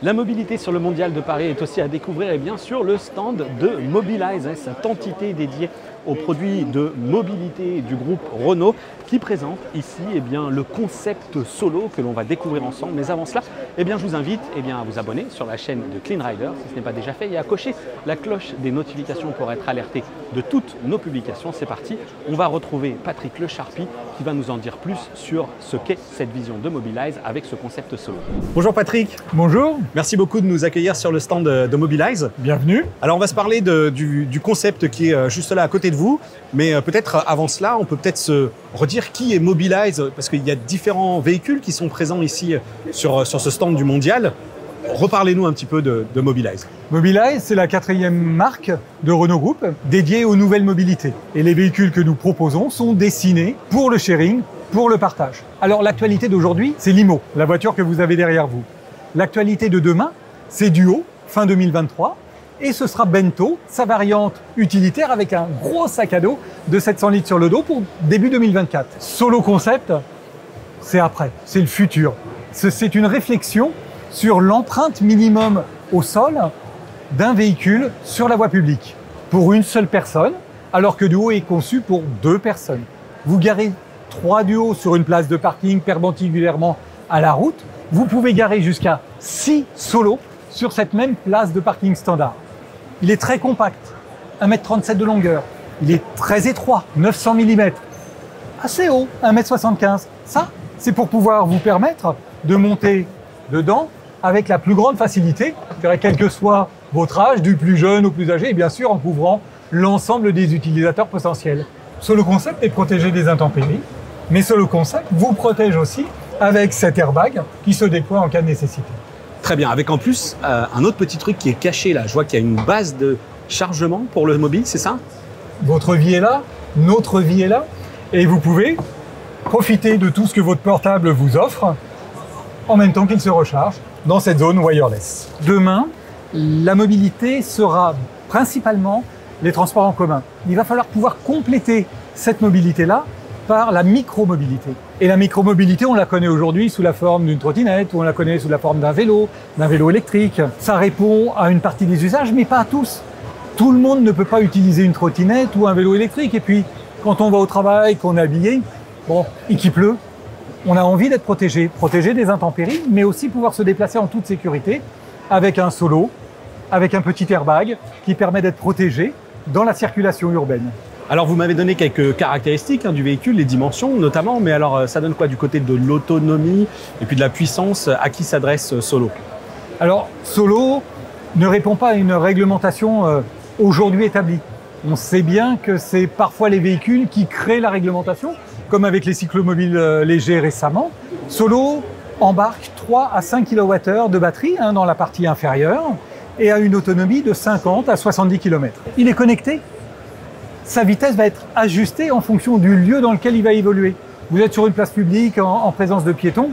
La mobilité sur le Mondial de Paris est aussi à découvrir sur le stand de Mobilize, cette entité dédiée aux produits de mobilité du groupe Renault qui présente ici le concept solo que l'on va découvrir ensemble. Mais avant cela, je vous invite à vous abonner sur la chaîne de Clean Rider si ce n'est pas déjà fait et à cocher la cloche des notifications pour être alerté de toutes nos publications. C'est parti, on va retrouver Patrick Le Charpy qui va nous en dire plus sur ce qu'est cette vision de Mobilize avec ce concept solo. Bonjour Patrick. Bonjour. Merci beaucoup de nous accueillir sur le stand de Mobilize. Bienvenue. Alors on va se parler du concept qui est juste là à côté de vous, mais peut-être avant cela, on peut peut-être se redire qui est Mobilize, parce qu'il y a différents véhicules qui sont présents ici sur ce stand du Mondial. Reparlez-nous un petit peu de Mobilize. Mobilize, c'est la 4e marque de Renault Group dédiée aux nouvelles mobilités. Et les véhicules que nous proposons sont destinés pour le sharing, pour le partage. Alors l'actualité d'aujourd'hui, c'est Limo, la voiture que vous avez derrière vous. L'actualité de demain, c'est Duo, fin 2023. Et ce sera Bento, sa variante utilitaire avec un gros sac à dos de 700 litres sur le dos pour début 2024. Solo concept, c'est après, c'est le futur. C'est une réflexion sur l'empreinte minimum au sol d'un véhicule sur la voie publique pour une seule personne, alors que Duo est conçu pour 2 personnes. Vous garez 3 Duos sur une place de parking perpendiculairement à la route. Vous pouvez garer jusqu'à 6 solos sur cette même place de parking standard. Il est très compact, 1,37 m de longueur. Il est très étroit, 900 mm. Assez haut, 1,75 m. Ça, c'est pour pouvoir vous permettre de monter dedans avec la plus grande facilité, quel que soit votre âge, du plus jeune au plus âgé, et bien sûr en couvrant l'ensemble des utilisateurs potentiels. Solo Concept est protégé des intempéries, mais Solo Concept vous protège aussi avec cet airbag qui se déploie en cas de nécessité. Très bien, avec en plus un autre petit truc qui est caché là. Je vois qu'il y a une base de chargement pour le mobile, c'est ça? Votre vie est là, notre vie est là, et vous pouvez profiter de tout ce que votre portable vous offre en même temps qu'il se recharge dans cette zone wireless. Demain, la mobilité sera principalement les transports en commun. Il va falloir pouvoir compléter cette mobilité-là par la micro-mobilité. Et la micro-mobilité, on la connaît aujourd'hui sous la forme d'une trottinette, ou on la connaît sous la forme d'un vélo électrique. Ça répond à une partie des usages, mais pas à tous. Tout le monde ne peut pas utiliser une trottinette ou un vélo électrique. Et puis, quand on va au travail, qu'on est habillé, et qu'il pleut, on a envie d'être protégé des intempéries, mais aussi pouvoir se déplacer en toute sécurité avec un solo, avec un petit airbag qui permet d'être protégé dans la circulation urbaine. Alors vous m'avez donné quelques caractéristiques du véhicule, les dimensions notamment, mais alors ça donne quoi du côté de l'autonomie et puis de la puissance? À qui s'adresse Solo? Alors Solo ne répond pas à une réglementation aujourd'hui établie. On sait bien que c'est parfois les véhicules qui créent la réglementation, comme avec les cyclomobiles légers récemment. Solo embarque 3 à 5 kWh de batterie dans la partie inférieure et a une autonomie de 50 à 70 km. Il est connecté. Sa vitesse va être ajustée en fonction du lieu dans lequel il va évoluer. Vous êtes sur une place publique en présence de piétons,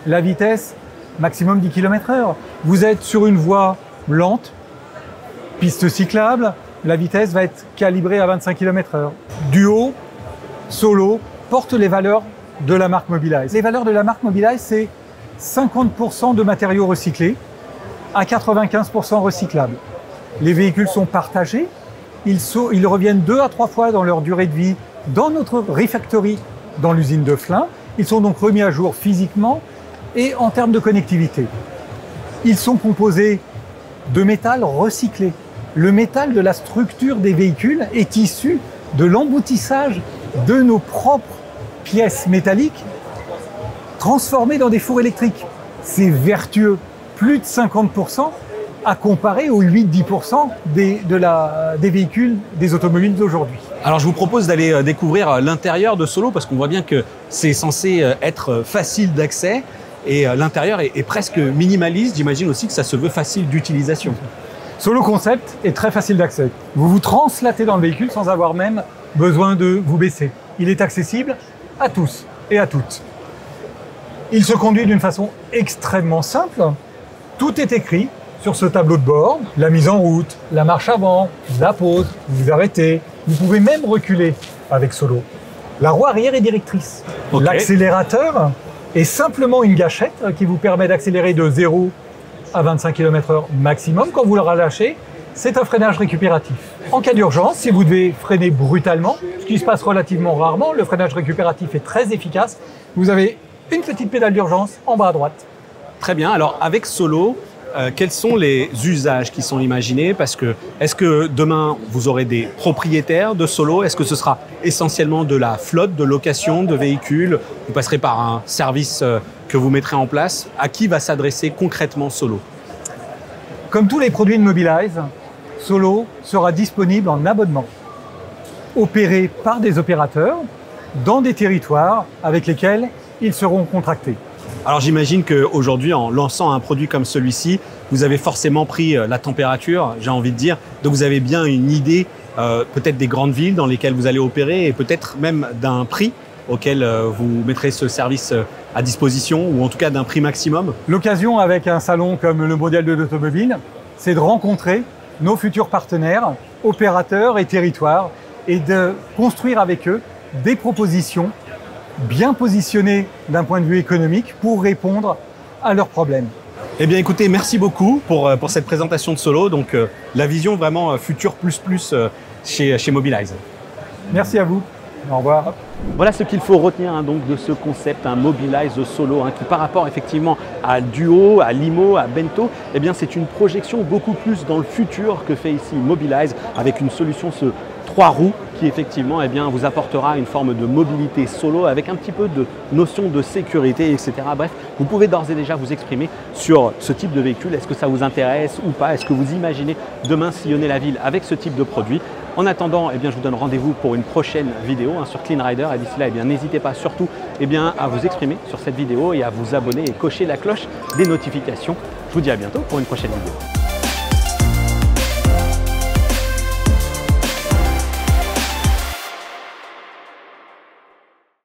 la vitesse maximum 10 km/h. Vous êtes sur une voie lente, piste cyclable, la vitesse va être calibrée à 25 km/h. Duo, Solo portent les valeurs de la marque Mobilize. Les valeurs de la marque Mobilize, c'est 50% de matériaux recyclés à 95% recyclables. Les véhicules sont partagés. Ils reviennent 2 à 3 fois dans leur durée de vie dans notre refactory, dans l'usine de Flins. Ils sont donc remis à jour physiquement et en termes de connectivité. Ils sont composés de métal recyclé. Le métal de la structure des véhicules est issu de l'emboutissage de nos propres pièces métalliques transformées dans des fours électriques. C'est vertueux, plus de 50%. À comparer aux 8-10% des véhicules, des automobiles d'aujourd'hui. Alors je vous propose d'aller découvrir l'intérieur de Solo parce qu'on voit bien que c'est censé être facile d'accès et l'intérieur est presque minimaliste. J'imagine aussi que ça se veut facile d'utilisation. Solo Concept est très facile d'accès. Vous vous translatez dans le véhicule sans avoir même besoin de vous baisser. Il est accessible à tous et à toutes. Il se conduit d'une façon extrêmement simple. Tout est écrit sur ce tableau de bord, la mise en route, la marche avant, la pause, vous vous arrêtez. Vous pouvez même reculer avec Solo. La roue arrière est directrice. Okay. L'accélérateur est simplement une gâchette qui vous permet d'accélérer de 0 à 25 km/h maximum. Quand vous le relâchez, c'est un freinage récupératif. En cas d'urgence, si vous devez freiner brutalement, ce qui se passe relativement rarement, le freinage récupératif est très efficace. Vous avez une petite pédale d'urgence en bas à droite. Très bien. Alors, avec Solo, quels sont les usages qui sont imaginés? Parce que, est-ce que demain, vous aurez des propriétaires de Solo? Est-ce que ce sera essentiellement de la flotte, de location de véhicules? Vous passerez par un service que vous mettrez en place. À qui va s'adresser concrètement Solo? Comme tous les produits de Mobilize, Solo sera disponible en abonnement, opéré par des opérateurs dans des territoires avec lesquels ils seront contractés. Alors j'imagine qu'aujourd'hui, en lançant un produit comme celui-ci, vous avez forcément pris la température, j'ai envie de dire. Donc vous avez bien une idée peut-être des grandes villes dans lesquelles vous allez opérer et peut-être même d'un prix auquel vous mettrez ce service à disposition, ou en tout cas d'un prix maximum. L'occasion avec un salon comme le Mondial de l'automobile, c'est de rencontrer nos futurs partenaires, opérateurs et territoires et de construire avec eux des propositions bien positionnées d'un point de vue économique pour répondre à leurs problèmes. Eh bien écoutez, merci beaucoup pour cette présentation de Solo. Donc la vision vraiment futur plus chez Mobilize. Merci à vous. Au revoir. Voilà ce qu'il faut retenir donc de ce concept, un Mobilize Solo, qui par rapport effectivement à Duo, à Limo, à Bento, eh bien c'est une projection beaucoup plus dans le futur que fait ici Mobilize avec une solution, ce 3 roues qui effectivement vous apportera une forme de mobilité solo avec un petit peu de notion de sécurité, etc. Bref, vous pouvez d'ores et déjà vous exprimer sur ce type de véhicule. Est-ce que ça vous intéresse ou pas? Est-ce que vous imaginez demain sillonner la ville avec ce type de produit? En attendant, je vous donne rendez-vous pour une prochaine vidéo sur Clean Rider. Et d'ici là, n'hésitez pas surtout à vous exprimer sur cette vidéo et à vous abonner et cocher la cloche des notifications. Je vous dis à bientôt pour une prochaine vidéo.